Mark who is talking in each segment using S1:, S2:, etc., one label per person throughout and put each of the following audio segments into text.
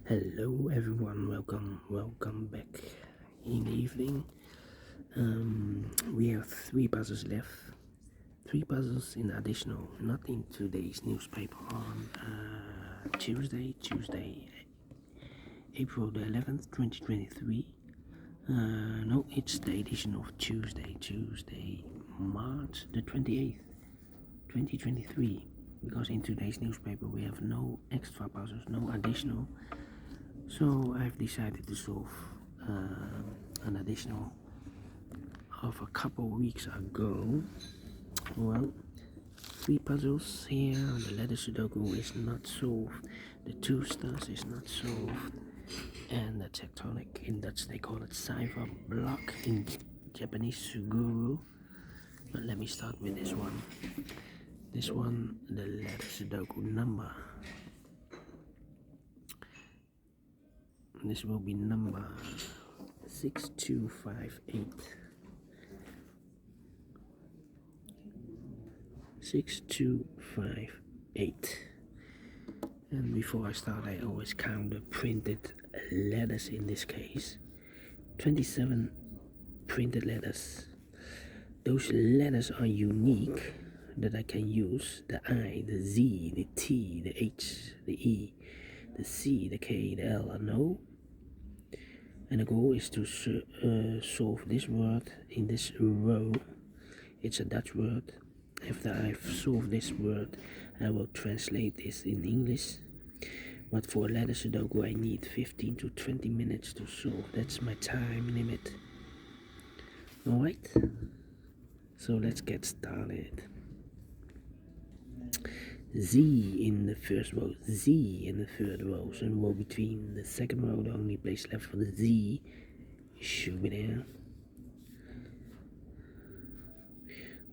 S1: Hello everyone, welcome back in the evening. We have 3 puzzles left. 3 puzzles in additional, not in today's newspaper on Tuesday, April the 11th, 2023. No, it's the edition of Tuesday, March the 28th, 2023. Because in today's newspaper we have no extra puzzles, no additional. So I've decided to solve an additional of a couple weeks ago. Well, 3 puzzles here. The letter Sudoku is not solved. The 2 stars is not solved. And the tectonic, in Dutch they call it cipher block, in Japanese suguru. But let me start with this one. This one, the letter Sudoku number. This will be number 6258. 6258. And before I start, I always count the printed letters in this case. 27 printed letters. Those letters are unique that I can use. The I, the Z, the T, the H, the E, the C, the K, the L, and O. And the goal is to solve this word in this row. It's a Dutch word. After I've solved this word, I will translate this in English. But for letter Sudoku, I need 15 to 20 minutes to solve. That's my time limit. Alright? So let's get started. Z in the first row, Z in the third row. So the row between the second row, the only place left for the Z should be there.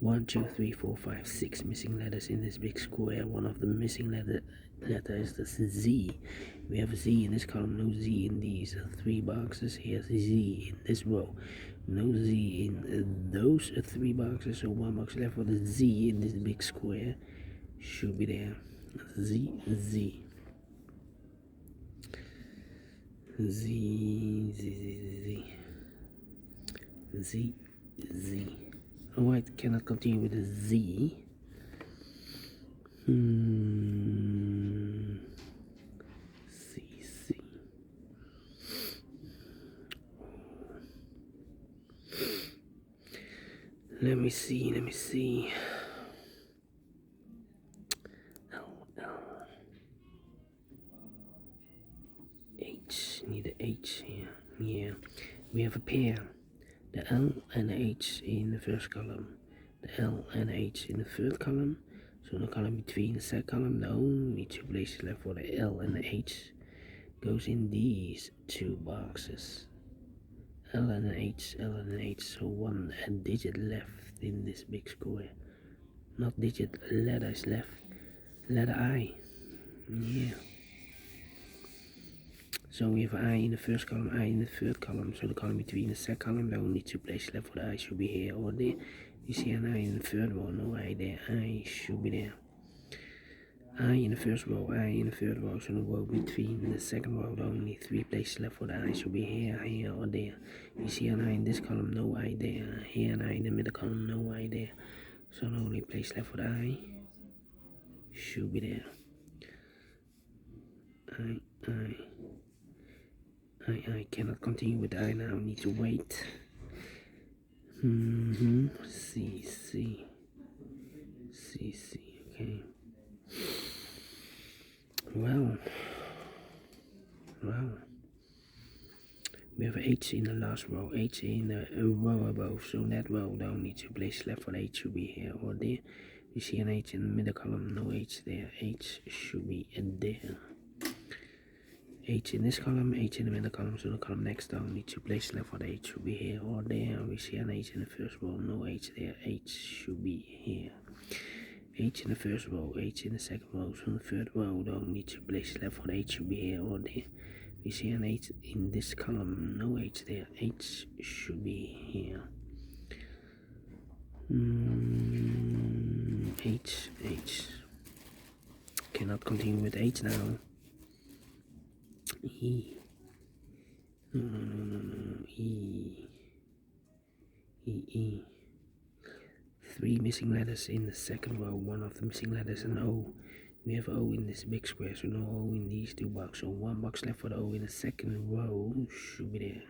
S1: 1, 2, 3, 4, 5, 6 missing letters in this big square. One of the missing letter is the Z. We have a Z in this column, no Z in these 3 boxes. Here's Z in this row, no Z in those 3 boxes. So 1 box left for the Z in this big square should be there. Z, Z. Z, Z, Z, Z. Z, Z. Alright, cannot continue with the Z. C, C. Let me see. L, H, need the H here. Yeah, we have a pair. The L and the H in the first column, the L and H in the third column. So in the column between the second column, the only 2 places left for the L and the H goes in these 2 boxes. L and H, L and H. So 1 digit left in this big square. Not digit, letter is left. Letter I. Yeah. So we have I in the first column, I in the third column. So the column between the second column, the only 2 places left for the I should be here or there. You see an I in the third row, no I there. I should be there. I in the first row, I in the third row. So the row between the second row, the only 3 places left for the I should be here or there. You see an I in this column, no I there. Here an I in the middle column, no I there. So the only place left for the I should be there. I cannot continue with I now, need to wait. C, okay. Well. We have H in the last row, H in the row above, so that row, the only 2 places left for the H should be here or there. You see an H in the middle column, no H there, H should be there. H in this column, H in the middle column, so the column next, the only 2 places left for the H should be here or there. We see an H in the first row, no H there, H should be here. H in the first row, H in the second row, so the third row, the only 2 places left for the H should be here or there. We see an H in this column, no H there, H should be here. H. Cannot continue with H now. E. No. E. E. 3 missing letters in the second row. One of the missing letters an O. We have O in this big square, so no O in these two boxes. So one box left for the O in the second row should be there.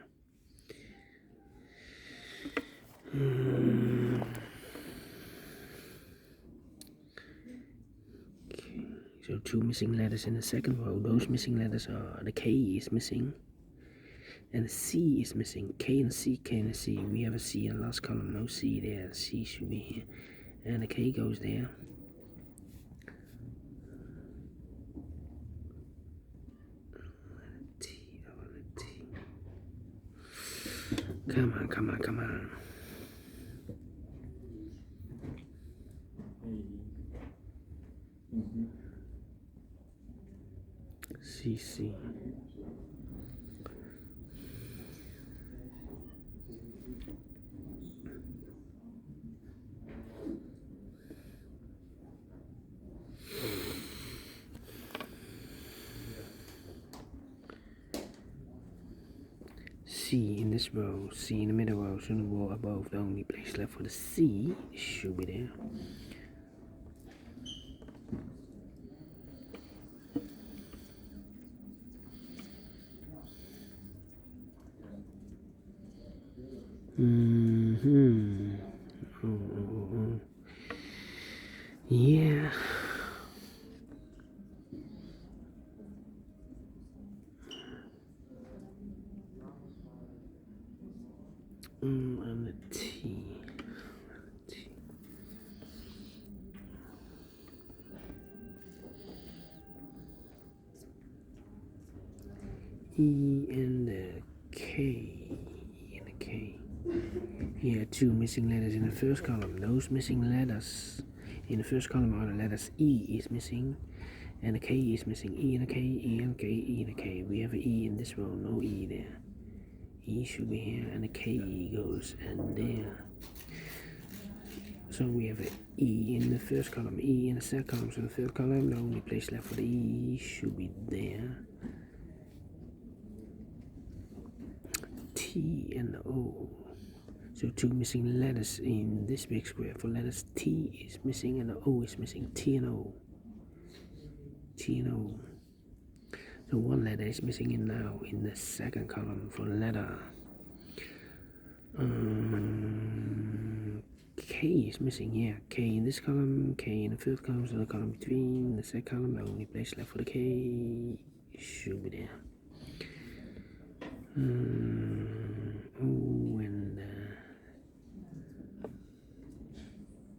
S1: Okay. So 2 missing letters in the second row. Those missing letters are the K is missing and the C is missing. K and C, K and C. We have a C in the last column, no C there. C should be here. And the K goes there. Come on. C. C in this row, C in the middle row, so the row above, the only place left for the C should be there. Oh. Yeah. And the T. E and the K. Here are 2 missing letters in the first column. Those missing letters in the first column are the letters E is missing and the K is missing. E and a K, E and K, E and a K. We have an E in this row, no E there. E should be here and the K goes and there. So we have an E in the first column, E in the second column. So the third column, the only place left for the E should be there. T and the O. So 2 missing letters in this big square. For letters T is missing and the O is missing. T and O. So 1 letter is missing in now in the second column for letter. K is missing here. K in this column, K in the third column, so the column between the second column, the only place left for the K should be there. O and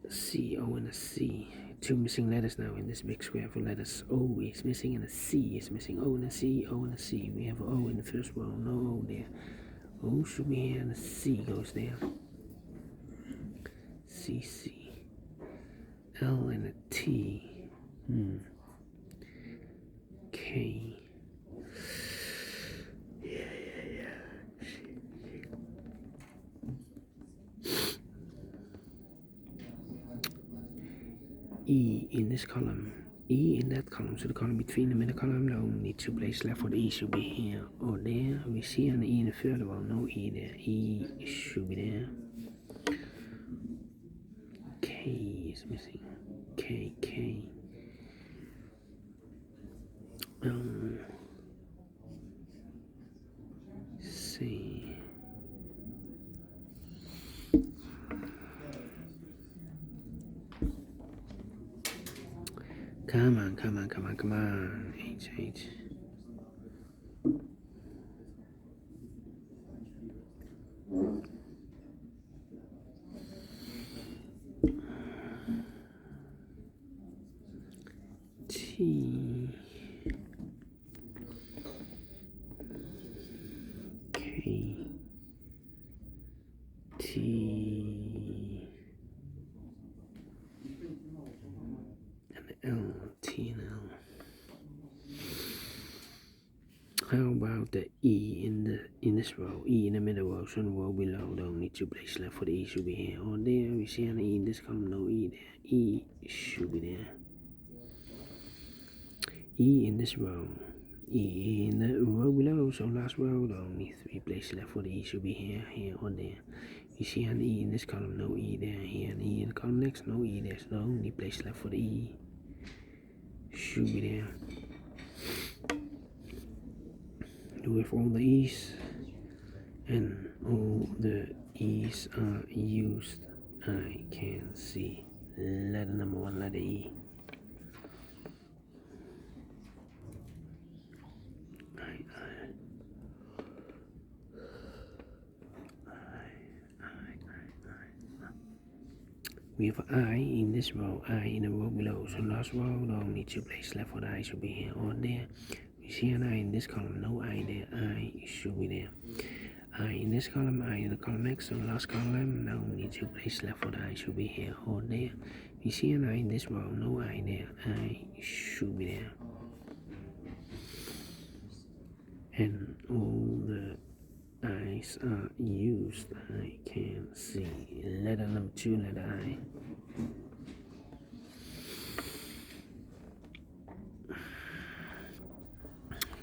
S1: C, O and a C. 2 missing letters now in this big square for letters. O is missing and a C is missing. O and a C, O and a C. We have an O in the first row, no O there. O should be here and the C goes there. C. L and a T. K. E in this column, E in that column, so the column between the middle column, the only 2 places left for the E should be here or there. We see an E in the third row, no E there. E should be there. K is missing. K. C. Come on. H. T. K. T. And L. T and L. How about the E in this row? E in the middle row, so the row below, the only 2 places left for the E should be here or there. We see an E in this column, no E there. E should be there. E in this row, E in the row below, so last row, the only 3 places left for the E should be here, here, or there. You see an E in this column, no E there, here an E in the column next, no E there, so the only place left for the E should be there. With all the E's, and all the E's are used, I can see letter number 1, letter E. We have I in this row, I in the row below, so last row, the only 2 places left for the I should be here or there. We see an I in this column, no I there, I should be there. I in this column, I in the column next, so last column, the only 2 places left for the I should be here or there. We see an I in this row, no I there, I should be there. And all the I's are used, I can see letter number 2, letter I.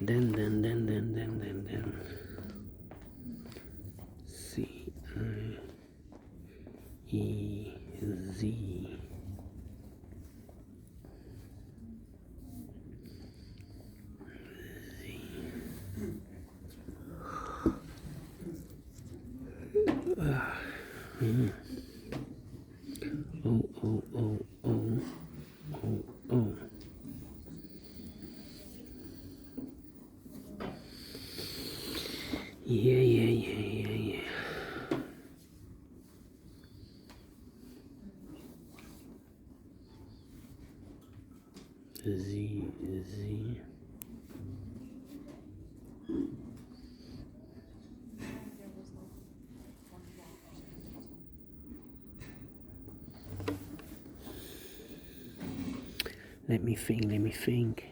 S1: Then C, I, E, Z. Oh. Yeah. Z. Let me think.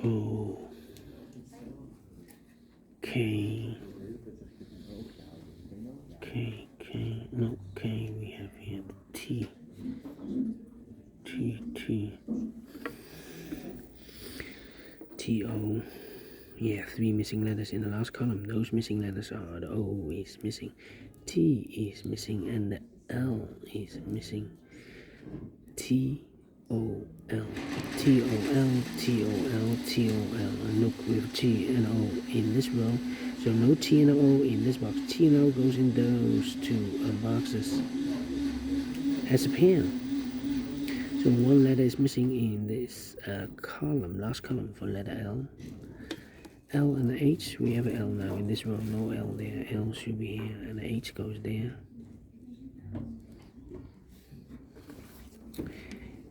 S1: O, K, no, K, we have here the T, O, yeah, 3 missing letters in the last column. Those missing letters are the O is missing, T is missing, and the L is missing. T-O-L, and look, with T and O in this row, so no T and O in this box. T and O goes in those 2 boxes as a pair. So 1 letter is missing in this column, last column for letter L. L and the H, we have an L now in this row, no L there, L should be here, and the H goes there.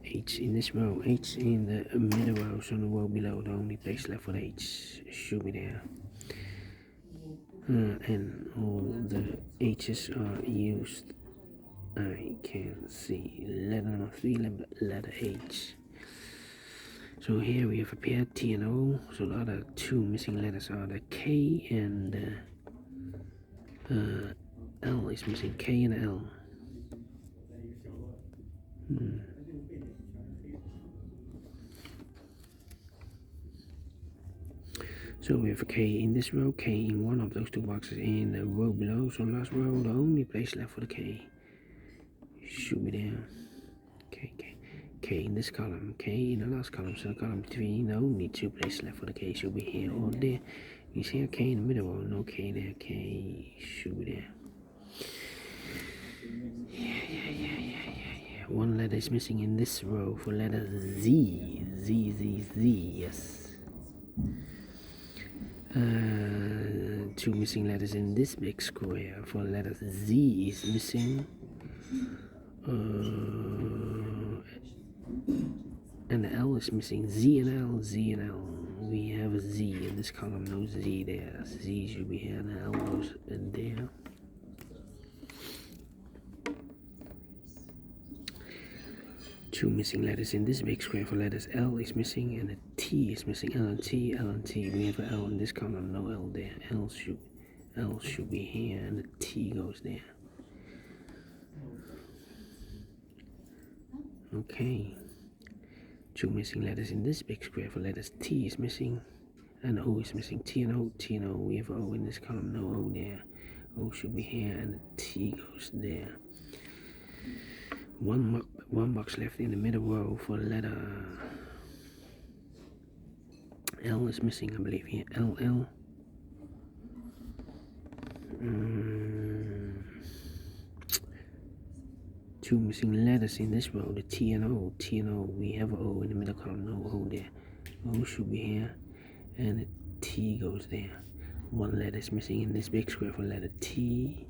S1: H in this row, H in the middle row, so the row below, the only place left for the H should be there. And all the H's are used, I can see letter number 3, letter H. So here we have a pair T and O, so the other 2 missing letters are the K and the L is missing, K and L. So we have a K in this row, K in one of those 2 boxes in the row below, so last row, the only place left for the K should be there. K in this column, K in the last column, so the column between, the only 2 places left for the K should be here or there. You see a K in the middle row, no K there, K should be there. Yeah. 1 letter is missing in this row for letter Z, yes. 2 missing letters in this big square for letter Z is missing. And the L is missing, Z and L. We have a Z in this column, no Z there. Z should be here, and the L goes in there. Two missing letters in this big square for letters. L is missing, and the T is missing. L and T. We have an L in this column, no L there. L should be here, and the T goes there. Okay. 2 missing letters in this big square for letters. T is missing and O is missing. T and O, T and O. We have O in this column, no O there. O should be here and the T goes there. One box left in the middle row for letter L is missing, I believe here. LL. Two missing letters in this row, the T and O. T and O, we have O in the middle column, no O there. O should be here and the T goes there. One letter is missing in this big square for letter T.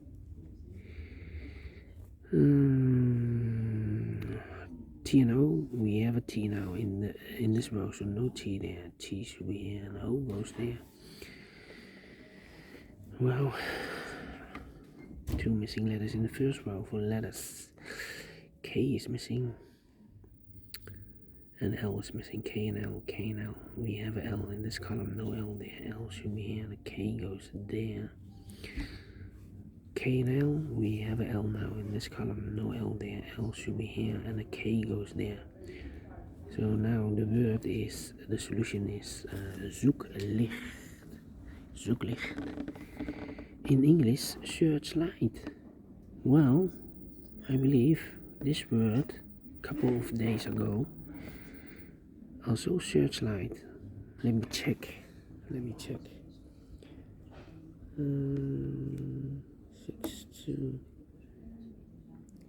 S1: T and O, we have a T now in this row, so no T there. T should be here and O goes there. Well, 2 missing letters in the first row for letters. K is missing and L is missing. K and L, K and L. We have a L in this column, no L there. L should be here and the K goes there. K and L, we have a L now in this column, no L there. L should be here and the K goes there. So now the word is, the solution is zoeklicht. Zoeklicht. In English, searchlight. Well, I believe this word, a couple of days ago, also searchlight. Let me check.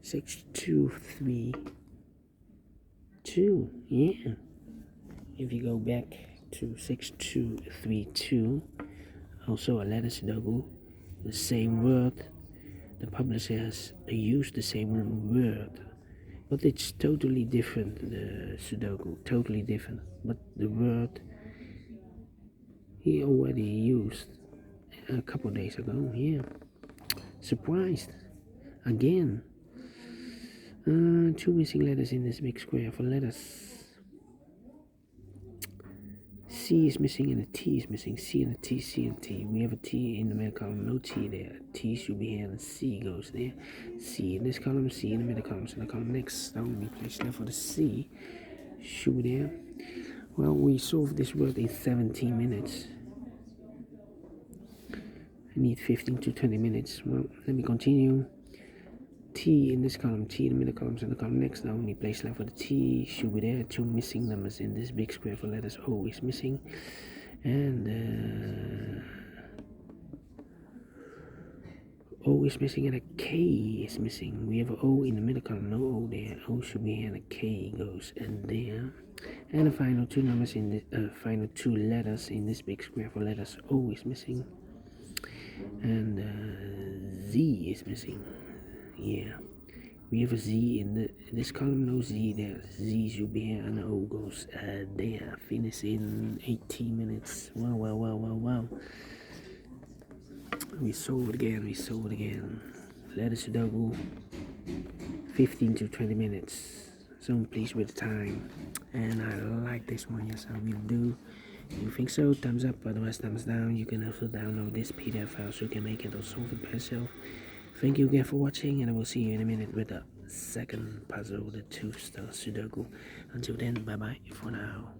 S1: 6232. Yeah. If you go back to 6232, also a letter Sudoku, the same word. The publisher has used the same word, but it's totally different. The Sudoku, totally different. But the word he already used a couple of days ago. Yeah. Surprised. Again. 2 missing letters in this big square for letters. C is missing and a T is missing. C and a T, C and T. We have a T in the middle column, no T there. T should be here and C goes there. C in this column, C in the middle column. So the column next, the only place left for the C should be there. Well, we solved this word in 17 minutes. I need 15 to 20 minutes. Well, let me continue. T in this column, T in the middle column, so the column next, the only place left for the T should be there. 2 missing numbers in this big square for letters. O is missing, and O is missing, and a K is missing. We have an O in the middle column, no O there. O should be here, and a K goes and there. And the final 2 numbers in the final 2 letters in this big square for letters. O is missing, and Z is missing. Yeah, we have a Z in this column, no Z there. Z should be here and the O goes there. Finish in 18 minutes. Wow. We solve it again. Letter Sudoku, 15 to 20 minutes. So I'm pleased with the time. And I like this one, yes I will do. If you think so, thumbs up, otherwise thumbs down. You can also download this PDF file so you can make it or solve it by yourself. Thank you again for watching, and I will see you in a minute with the second puzzle, the 2-star Sudoku. Until then, bye bye for now.